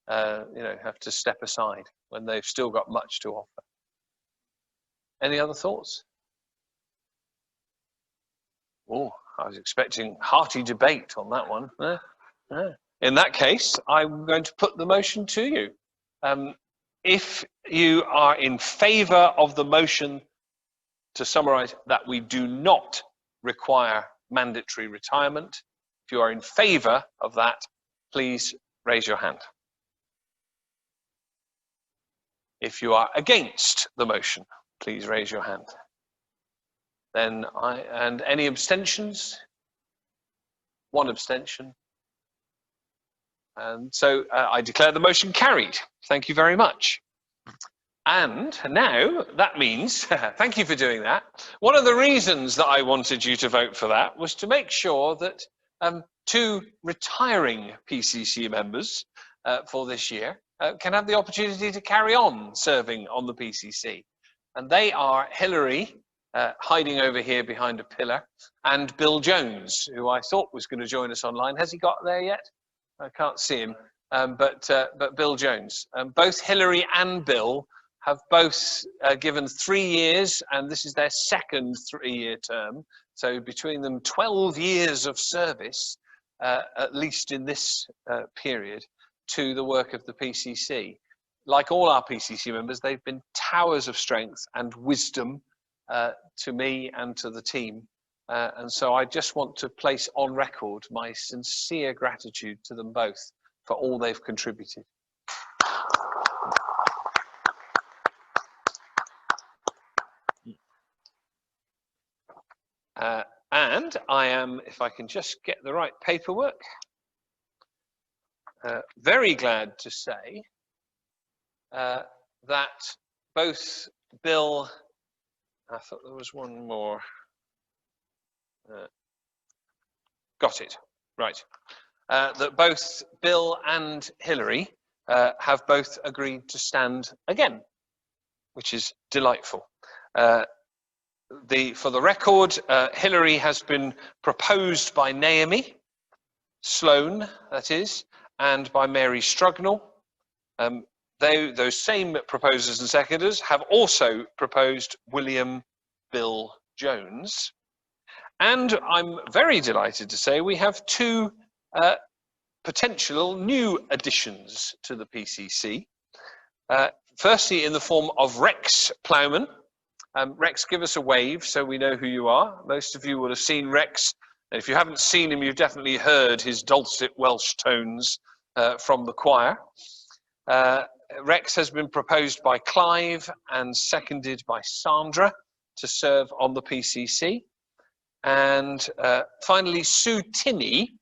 [SPEAKER 1] have to step aside when they've still got much to offer. Any other thoughts? Oh, I was expecting hearty debate on that one. In that case, I'm going to put the motion to you. If you are in favour of the motion, to summarise, that we do not require mandatory retirement, if you are in favour of that, please raise your hand. If you are against the motion, please raise your hand. Then and any abstentions? One abstention. And so I declare the motion carried. Thank you very much. And now that means, thank you for doing that. One of the reasons that I wanted you to vote for that was to make sure that 2 retiring PCC members for this year can have the opportunity to carry on serving on the PCC. And they are Hilary, hiding over here behind a pillar, and Bill Jones, who I thought was going to join us online. Has he got there yet? I can't see him, but Bill Jones. Both Hilary and Bill have both given 3 years, and this is their second 3-year term. So between them, 12 years of service, at least in this period, to the work of the PCC. Like all our PCC members, they've been towers of strength and wisdom to me and to the team. And so I just want to place on record my sincere gratitude to them both for all they've contributed. And I am, if I can just get the right paperwork, very glad to say that both Bill, I thought there was one more, got it, right, that both Bill and Hilary have both agreed to stand again, which is delightful. For the record, Hilary has been proposed by Naomi Sloan, that is, and by Mary Strugnall. Those same proposers and seconders have also proposed William Bill Jones. And I'm very delighted to say we have 2 potential new additions to the PCC. Firstly, in the form of Rex Plowman. Rex, give us a wave so we know who you are. Most of you will have seen Rex. And if you haven't seen him, you've definitely heard his dulcet Welsh tones from the choir. Rex has been proposed by Clive and seconded by Sandra to serve on the PCC. And finally, Sue Tinney.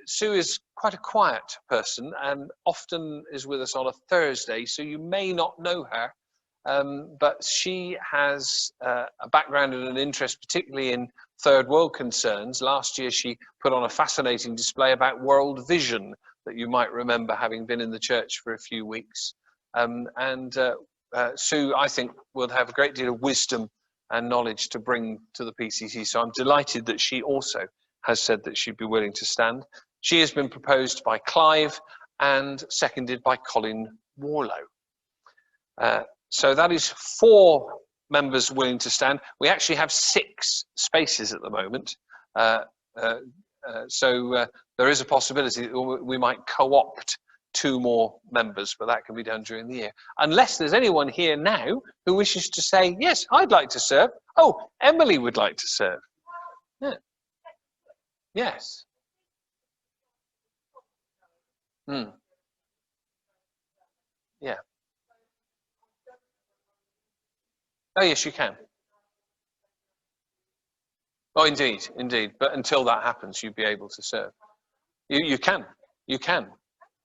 [SPEAKER 1] Sue is quite a quiet person and often is with us on a Thursday, so you may not know her. But she has a background and an interest particularly in third world concerns. Last year she put on a fascinating display about world vision that you might remember having been in the church for a few weeks. Sue, I think, will have a great deal of wisdom and knowledge to bring to the PCC. So I'm delighted that she also has said that she'd be willing to stand. She has been proposed by Clive and seconded by Colin Warlow. So that is 4 members willing to stand. We actually have 6 spaces at the moment. So there is a possibility that we might co-opt 2 more members, but that can be done during the year. Unless there's anyone here now who wishes to say, yes, I'd like to serve. Oh, Emily would like to serve. Yeah. Yes. Yeah. Oh, yes, you can. Oh, indeed, indeed. But until that happens, you'd be able to serve. You can.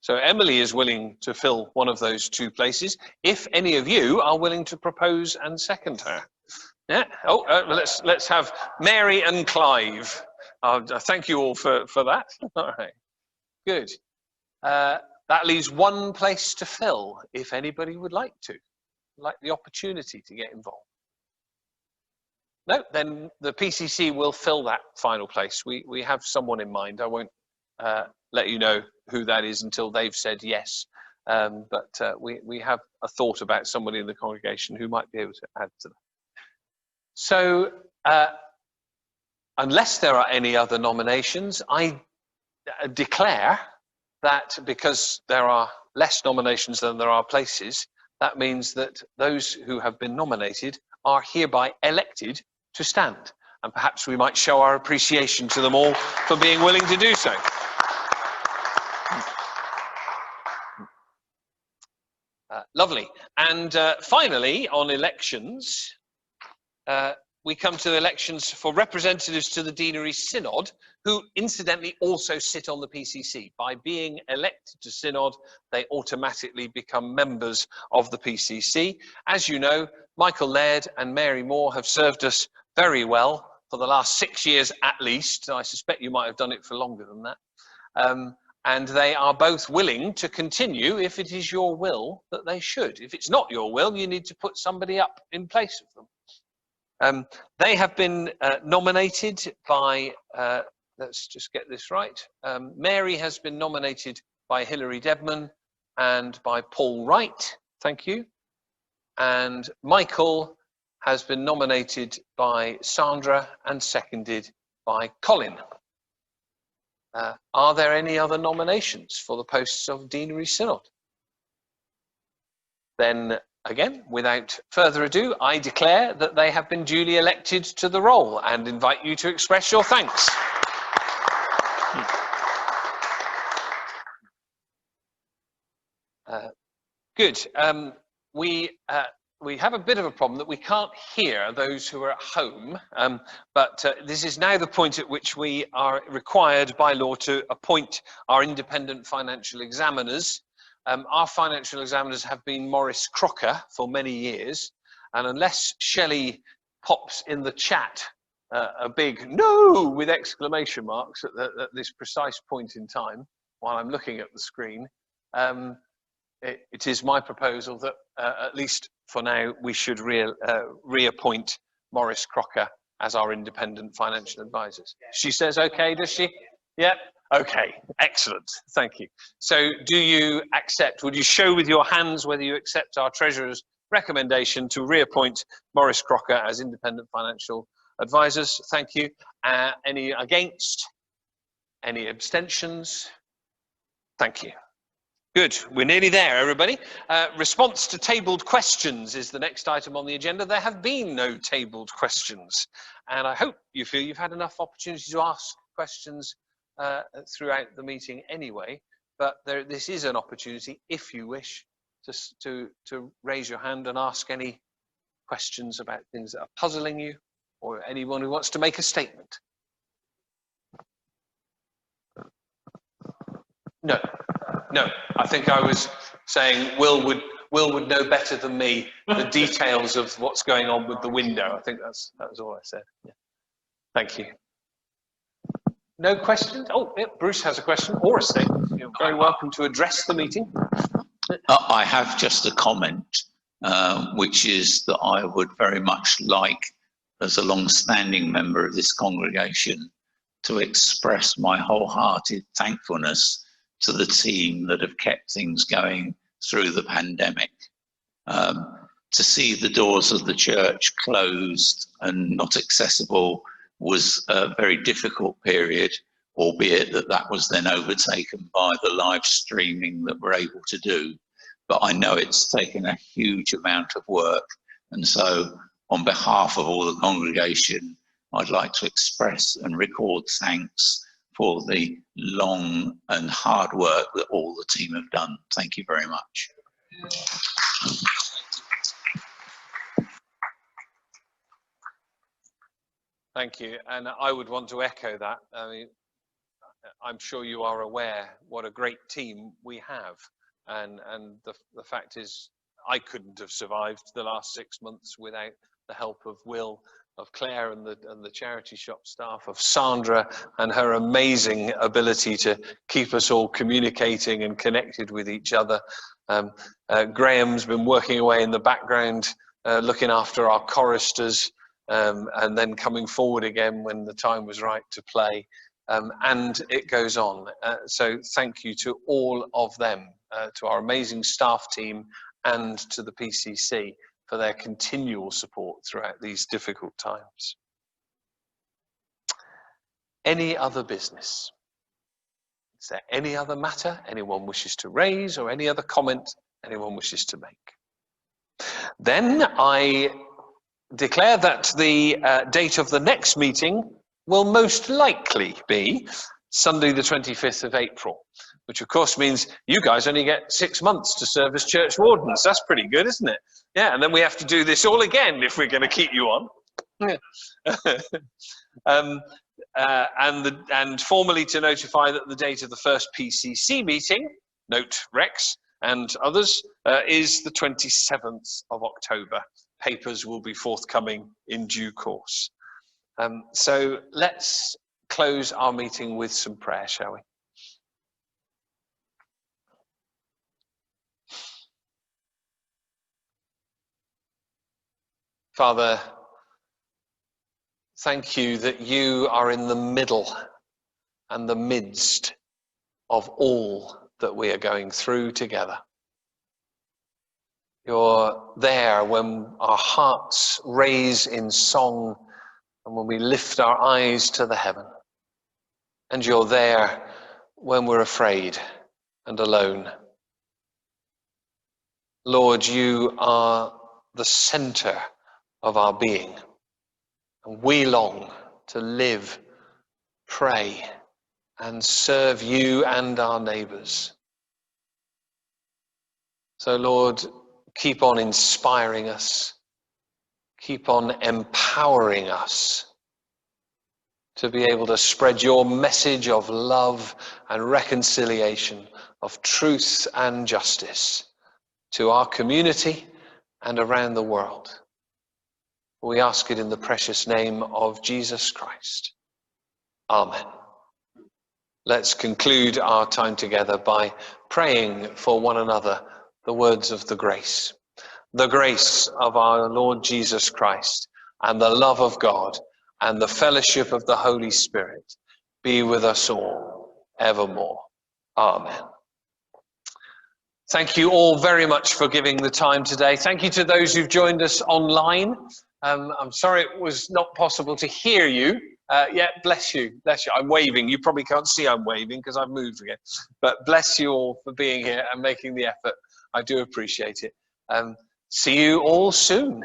[SPEAKER 1] So Emily is willing to fill one of those 2 places. If any of you are willing to propose and second her. Yeah. Oh, let's have Mary and Clive. Thank you all for that. All right. Good. That leaves 1 place to fill if anybody would like the opportunity to get involved. No, then the PCC will fill that final place. We have someone in mind. I won't let you know who that is until they've said yes. But we have a thought about somebody in the congregation who might be able to add to that. So unless there are any other nominations, I declare that because there are less nominations than there are places, that means that those who have been nominated are hereby elected to stand. and perhaps we might show our appreciation to them all for being willing to do so. Lovely. And finally, on elections, we come to elections for representatives to the Deanery Synod, who incidentally also sit on the PCC. By being elected to Synod, they automatically become members of the PCC. As you know, Michael Laird and Mary Moore have served us very well for the last 6 years at least. I suspect you might have done it for longer than that. And they are both willing to continue if it is your will that they should. If it's not your will, you need to put somebody up in place of them. They have been nominated by, let's just get this right, Mary has been nominated by Hilary Debman and by Paul Wright, thank you. And Michael has been nominated by Sandra and seconded by Colin. Are there any other nominations for the posts of Deanery Synod? Then, again, without further ado, I declare that they have been duly elected to the role and invite you to express your thanks. Good. We have a bit of a problem that we can't hear those who are at home, but this is now the point at which we are required by law to appoint our independent financial examiners. Our financial examiners have been Maurice Crocker for many years, and unless Shelley pops in the chat a big no with exclamation marks at this precise point in time while I'm looking at the screen, it is my proposal that at least for now we should reappoint Maurice Crocker as our independent financial advisors. She says okay, does she? Yep. Okay, excellent, thank you. So do you accept, would you show with your hands whether you accept our Treasurer's recommendation to reappoint Maurice Crocker as independent financial advisors? Thank you. Any against? Any abstentions? Thank you. Good, we're nearly there, everybody. Response to tabled questions is the next item on the agenda. There have been no tabled questions, and I hope you feel you've had enough opportunity to ask questions throughout the meeting anyway, but this is an opportunity, if you wish, to raise your hand and ask any questions about things that are puzzling you, or anyone who wants to make a statement. No. No, I think I was saying Will would know better than me the details of what's going on with the window. I think that was all I said. Yeah. Thank you. No questions? Oh, yeah, Bruce has a question or a statement. You're very welcome to address the meeting.
[SPEAKER 5] I have just a comment, which is that I would very much like, as a long-standing member of this congregation, to express my wholehearted thankfulness to the team that have kept things going through the pandemic. To see the doors of the church closed and not accessible was a very difficult period, albeit that was then overtaken by the live streaming that we're able to do. But I know it's taken a huge amount of work. And so on behalf of all the congregation, I'd like to express and record thanks for the long and hard work that all the team have done. Thank you very much.
[SPEAKER 1] Thank you, and I would want to echo that. I mean, I'm sure you are aware what a great team we have, and the fact is I couldn't have survived the last 6 months without the help of Will, of Claire and the charity shop staff, of Sandra and her amazing ability to keep us all communicating and connected with each other. Graham's been working away in the background, looking after our choristers, and then coming forward again when the time was right to play. And it goes on. So thank you to all of them, to our amazing staff team and to the PCC for their continual support throughout these difficult times. Any other business? Is there any other matter anyone wishes to raise, or any other comment anyone wishes to make? Then I declare that the date of the next meeting will most likely be Sunday the 25th of April, which of course means you guys only get 6 months to serve as church wardens. That's pretty good, isn't it? Yeah, and then we have to do this all again if we're going to keep you on. And formally to notify that the date of the first PCC meeting, note Rex and others, is the 27th of October. Papers will be forthcoming in due course. So let's close our meeting with some prayer, shall we? Father, thank you that you are in the middle and the midst of all that we are going through together. You're there when our hearts raise in song and when we lift our eyes to the heaven. And you're there when we're afraid and alone. Lord, you are the center of our being. And we long to live, pray, and serve you and our neighbors. So, Lord, keep on inspiring us. Keep on empowering us to be able to spread your message of love and reconciliation, of truth and justice to our community and around the world. We ask it in the precious name of Jesus Christ. Amen. Let's conclude our time together by praying for one another the words of the grace. The grace of our Lord Jesus Christ and the love of God and the fellowship of the Holy Spirit be with us all evermore. Amen. Thank you all very much for giving the time today. Thank you to those who've joined us online. I'm sorry it was not possible to hear you. Yeah, bless you, bless you. I'm waving. You probably can't see I'm waving because I've moved again. But bless you all for being here and making the effort. I do appreciate it. See you all soon.